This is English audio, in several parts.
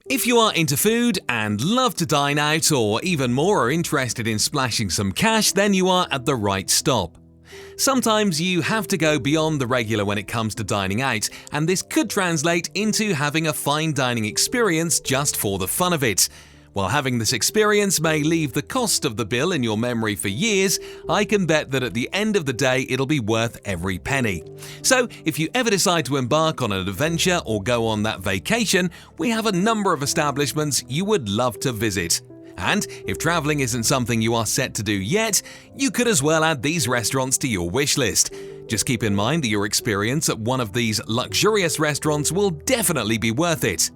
If you are into food and love to dine out, or even more are interested in splashing some cash, then you are at the right stop. Sometimes you have to go beyond the regular when it comes to dining out, and this could translate into having a fine dining experience just for the fun of it. While having this experience may leave the cost of the bill in your memory for years, I can bet that at the end of the day it'll be worth every penny. So if you ever decide to embark on an adventure or go on that vacation, we have a number of establishments you would love to visit. And if traveling isn't something you are set to do yet, you could as well add these restaurants to your wish list. Just keep in mind that your experience at one of these luxurious restaurants will definitely be worth it.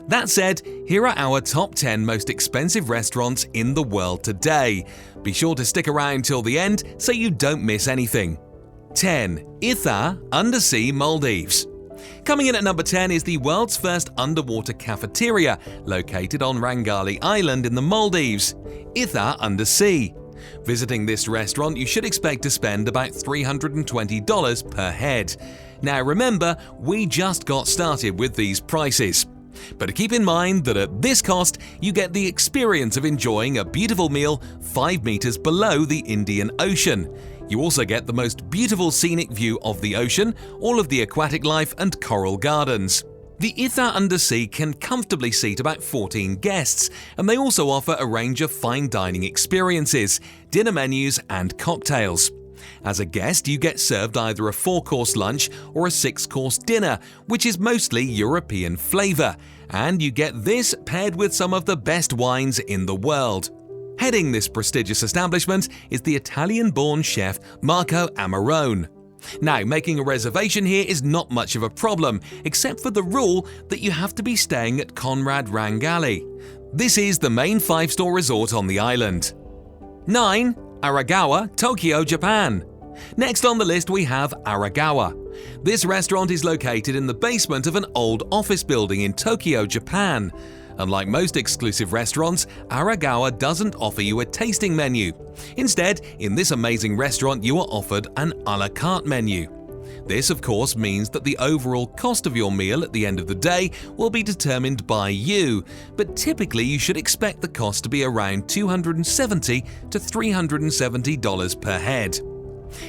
That said, here are our top 10 most expensive restaurants in the world today. Be sure to stick around till the end so you don't miss anything. 10. Ithaa, Undersea, Maldives. Coming in at number 10 is the world's first underwater cafeteria, located on Rangali Island in the Maldives, Ithaa Undersea. Visiting this restaurant, you should expect to spend about $320 per head. Now remember, we just got started with these prices. But keep in mind that at this cost, you get the experience of enjoying a beautiful meal 5 meters below the Indian Ocean. You also get the most beautiful scenic view of the ocean, all of the aquatic life and coral gardens. The Ithaa Undersea can comfortably seat about 14 guests, and they also offer a range of fine dining experiences, dinner menus and cocktails. As a guest, you get served either a 4-course lunch or a 6-course dinner, which is mostly European flavor, and you get this paired with some of the best wines in the world. Heading this prestigious establishment is the Italian-born chef Marco Amarone. Now, making a reservation here is not much of a problem, except for the rule that you have to be staying at Conrad Rangali. This is the main 5-star resort on the island. 9. Aragawa, Tokyo, Japan. Next on the list we have Aragawa. This restaurant is located in the basement of an old office building in Tokyo, Japan. Unlike most exclusive restaurants, Aragawa doesn't offer you a tasting menu. Instead, in this amazing restaurant you are offered an a la carte menu. This, of course, means that the overall cost of your meal at the end of the day will be determined by you, but typically you should expect the cost to be around $270 to $370 per head.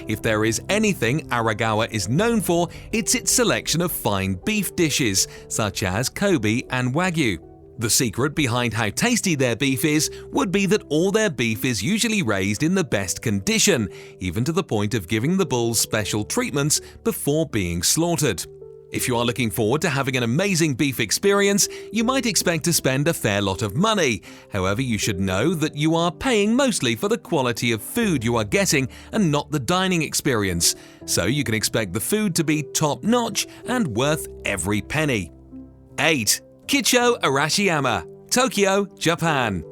If there is anything Aragawa is known for, it's its selection of fine beef dishes, such as Kobe and Wagyu. The secret behind how tasty their beef is would be that all their beef is usually raised in the best condition, even to the point of giving the bulls special treatments before being slaughtered. If you are looking forward to having an amazing beef experience, you might expect to spend a fair lot of money. However, you should know that you are paying mostly for the quality of food you are getting and not the dining experience, so you can expect the food to be top-notch and worth every penny. 8. Kitcho Arashiyama, Tokyo, Japan.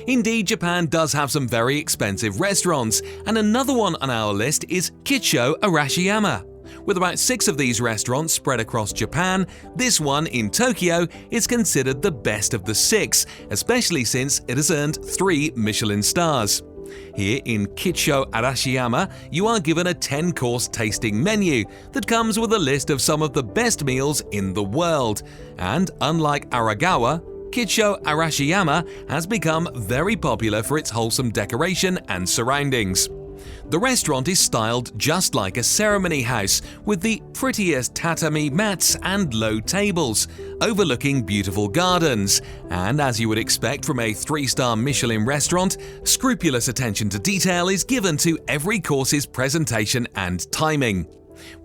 Indeed, Japan does have some very expensive restaurants, and another one on our list is Kitcho Arashiyama. With about 6 of these restaurants spread across Japan, this one in Tokyo is considered the best of the 6, especially since it has earned 3 Michelin stars. Here in Kitcho Arashiyama, you are given a 10-course tasting menu that comes with a list of some of the best meals in the world. And unlike Aragawa, Kitcho Arashiyama has become very popular for its wholesome decoration and surroundings. The restaurant is styled just like a ceremony house, with the prettiest tatami mats and low tables, overlooking beautiful gardens. And as you would expect from a 3-star Michelin restaurant, scrupulous attention to detail is given to every course's presentation and timing.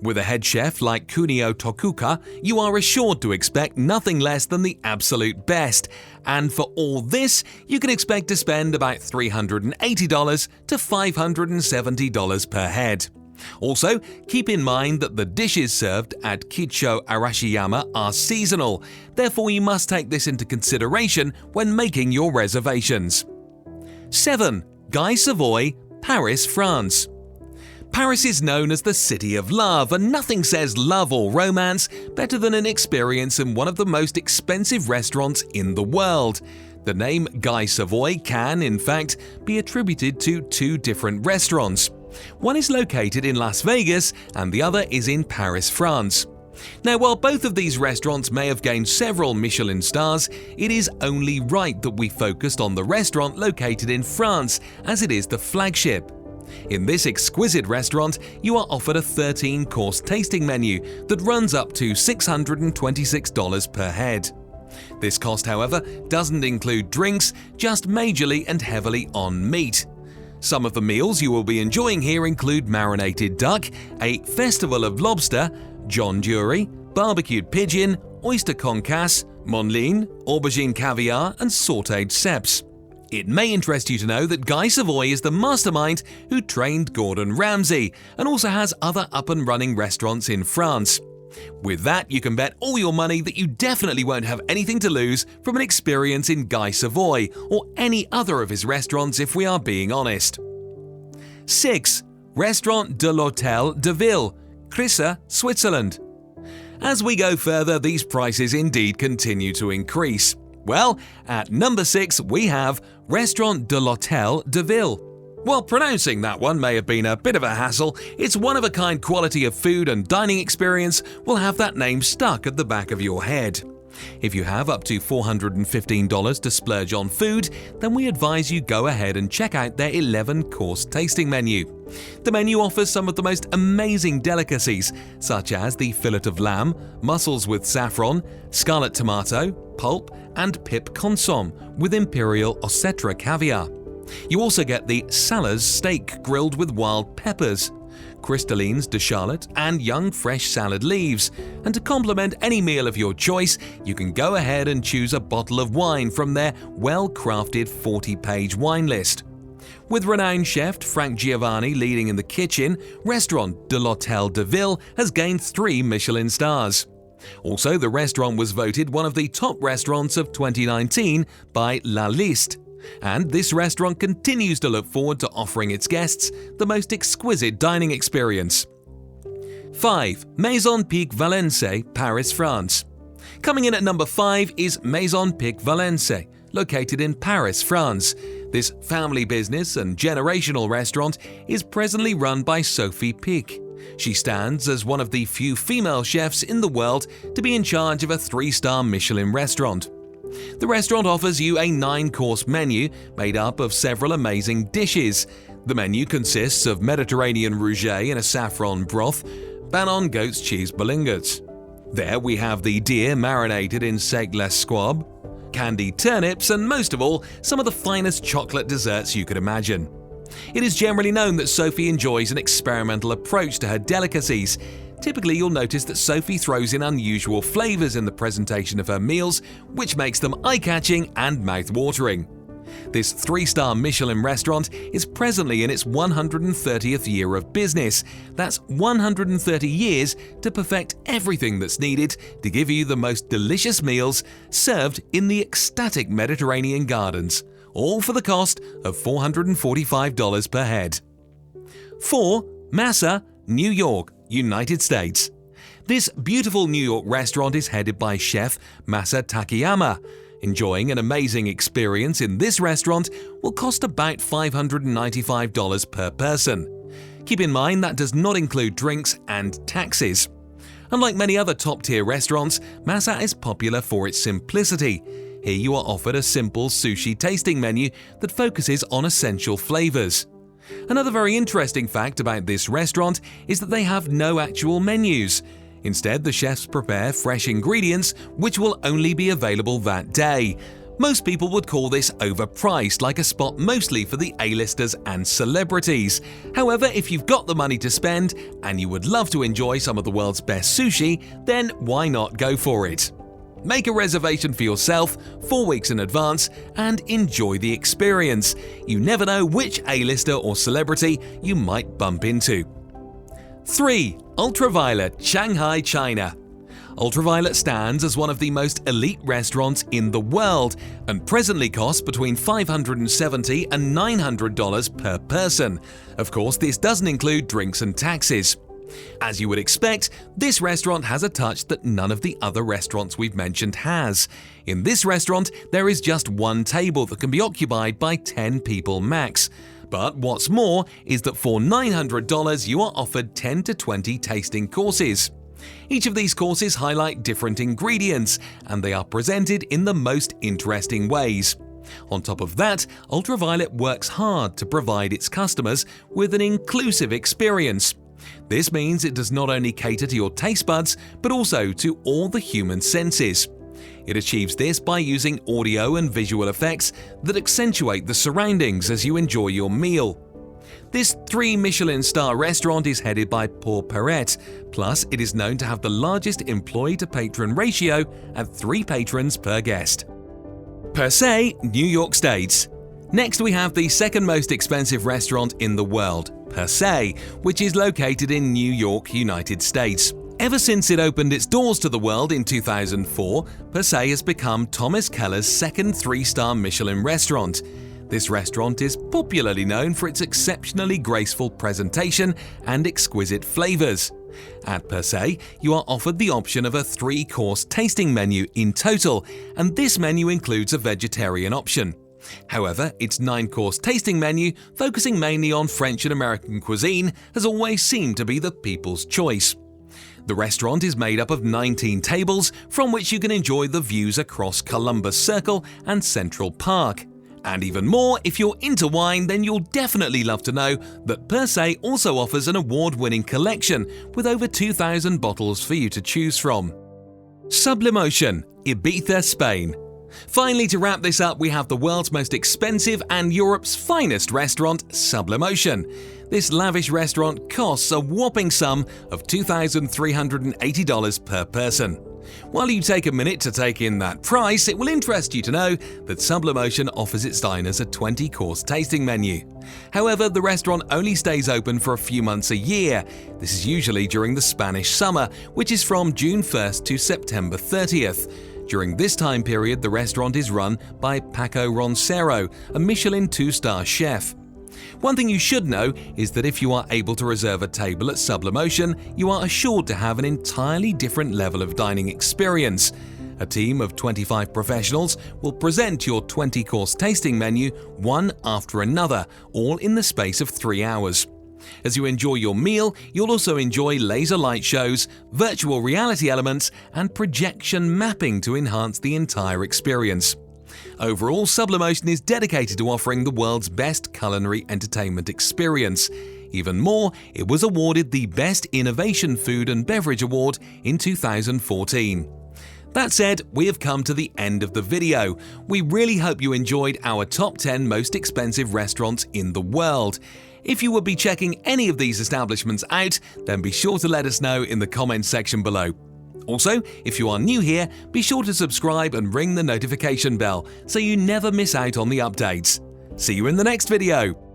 With a head chef like Kunio Tokuka, you are assured to expect nothing less than the absolute best. And for all this, you can expect to spend about $380 to $570 per head. Also, keep in mind that the dishes served at Kitcho Arashiyama are seasonal, therefore you must take this into consideration when making your reservations. 7. Guy Savoy, Paris, France. Paris is known as the City of Love, and nothing says love or romance better than an experience in one of the most expensive restaurants in the world. The name Guy Savoy can, in fact, be attributed to 2 different restaurants. One is located in Las Vegas and the other is in Paris, France. Now, while both of these restaurants may have gained several Michelin stars, it is only right that we focused on the restaurant located in France, as it is the flagship. In this exquisite restaurant, you are offered a 13-course tasting menu that runs up to $626 per head. This cost, however, doesn't include drinks, just majorly and heavily on meat. Some of the meals you will be enjoying here include marinated duck, a festival of lobster, John Dury, barbecued pigeon, oyster concasse, monline, aubergine caviar, and sautéed ceps. It may interest you to know that Guy Savoy is the mastermind who trained Gordon Ramsay and also has other up-and-running restaurants in France. With that, you can bet all your money that you definitely won't have anything to lose from an experience in Guy Savoy or any other of his restaurants, if we are being honest. 6. Restaurant de l'Hôtel de Ville, Crissa, Switzerland. As we go further, these prices indeed continue to increase. Well, at number 6 we have Restaurant de l'Hôtel de Ville. While pronouncing that one may have been a bit of a hassle, its one-of-a-kind quality of food and dining experience will have that name stuck at the back of your head. If you have up to $415 to splurge on food, then we advise you go ahead and check out their 11-course tasting menu. The menu offers some of the most amazing delicacies, such as the fillet of lamb, mussels with saffron, scarlet tomato, pulp, and pip consomme with imperial Ossetra caviar. You also get the Salers steak grilled with wild peppers, crystallines de Charlotte, and young fresh salad leaves. And to complement any meal of your choice, you can go ahead and choose a bottle of wine from their well-crafted 40-page wine list. With renowned chef Frank Giovanni leading in the kitchen, Restaurant de l'Hôtel de Ville has gained 3 Michelin stars. Also, the restaurant was voted one of the top restaurants of 2019 by La Liste. And this restaurant continues to look forward to offering its guests the most exquisite dining experience. 5. Maison Pic Valence, Paris, France. Coming in at number 5 is Maison Pic Valence, located in Paris, France. This family business and generational restaurant is presently run by Sophie Pic. She stands as one of the few female chefs in the world to be in charge of a 3-star Michelin restaurant. The restaurant offers you a 9-course menu made up of several amazing dishes. The menu consists of Mediterranean rouget in a saffron broth, Banon goat's cheese bolingues. There we have the deer marinated in seigle la squab, candied turnips, and most of all, some of the finest chocolate desserts you could imagine. It is generally known that Sophie enjoys an experimental approach to her delicacies. Typically, you'll notice that Sophie throws in unusual flavors in the presentation of her meals, which makes them eye-catching and mouth-watering. This 3-star Michelin restaurant is presently in its 130th year of business. That's 130 years to perfect everything that's needed to give you the most delicious meals served in the ecstatic Mediterranean gardens, all for the cost of $445 per head. 4. Masa, New York, United States. This beautiful New York restaurant is headed by chef Masa Takayama. Enjoying an amazing experience in this restaurant will cost about $595 per person. Keep in mind that does not include drinks and taxes. Unlike many other top-tier restaurants, Masa is popular for its simplicity. Here you are offered a simple sushi tasting menu that focuses on essential flavors. Another very interesting fact about this restaurant is that they have no actual menus. Instead, the chefs prepare fresh ingredients which will only be available that day. Most people would call this overpriced, like a spot mostly for the A-listers and celebrities. However, if you've got the money to spend and you would love to enjoy some of the world's best sushi, then why not go for it? Make a reservation for yourself 4 weeks in advance and enjoy the experience. You never know which A-lister or celebrity you might bump into. 3. Ultraviolet, Shanghai, China. Ultraviolet stands as one of the most elite restaurants in the world and presently costs between $570 and $900 per person. Of course, this doesn't include drinks and taxes. As you would expect, this restaurant has a touch that none of the other restaurants we've mentioned has. In this restaurant, there is just one table that can be occupied by 10 people max. But what's more is that for $900 you are offered 10 to 20 tasting courses. Each of these courses highlight different ingredients, and they are presented in the most interesting ways. On top of that, Ultraviolet works hard to provide its customers with an inclusive experience. This means it does not only cater to your taste buds, but also to all the human senses. It achieves this by using audio and visual effects that accentuate the surroundings as you enjoy your meal. This 3-Michelin star restaurant is headed by Paul Perret, plus it is known to have the largest employee-to-patron ratio at 3 patrons per guest. Per se, New York State. Next we have the second most expensive restaurant in the world, Per se, which is located in New York, United States. Ever since it opened its doors to the world in 2004, Per se has become Thomas Keller's second 3-star Michelin restaurant. This restaurant is popularly known for its exceptionally graceful presentation and exquisite flavors. At Per se, you are offered the option of a 3-course tasting menu in total, and this menu includes a vegetarian option. However, its 9-course tasting menu, focusing mainly on French and American cuisine, has always seemed to be the people's choice. The restaurant is made up of 19 tables from which you can enjoy the views across Columbus Circle and Central Park. And even more, if you're into wine, then you'll definitely love to know that Per se also offers an award-winning collection with over 2,000 bottles for you to choose from. Sublimotion, Ibiza, Spain. Finally, to wrap this up, we have the world's most expensive and Europe's finest restaurant, Sublimotion. This lavish restaurant costs a whopping sum of $2,380 per person. While you take a minute to take in that price, it will interest you to know that Sublimotion offers its diners a 20-course tasting menu. However, the restaurant only stays open for a few months a year. This is usually during the Spanish summer, which is from June 1st to September 30th. During this time period, the restaurant is run by Paco Roncero, a Michelin 2-star chef. One thing you should know is that if you are able to reserve a table at Sublimotion, you are assured to have an entirely different level of dining experience. A team of 25 professionals will present your 20-course tasting menu one after another, all in the space of 3 hours. As you enjoy your meal, you'll also enjoy laser light shows, virtual reality elements, and projection mapping to enhance the entire experience. Overall, Sublimotion is dedicated to offering the world's best culinary entertainment experience. Even more, it was awarded the Best Innovation Food and Beverage Award in 2014. That said, we have come to the end of the video. We really hope you enjoyed our top 10 most expensive restaurants in the world. If you would be checking any of these establishments out, then be sure to let us know in the comments section below. Also, if you are new here, be sure to subscribe and ring the notification bell so you never miss out on the updates. See you in the next video!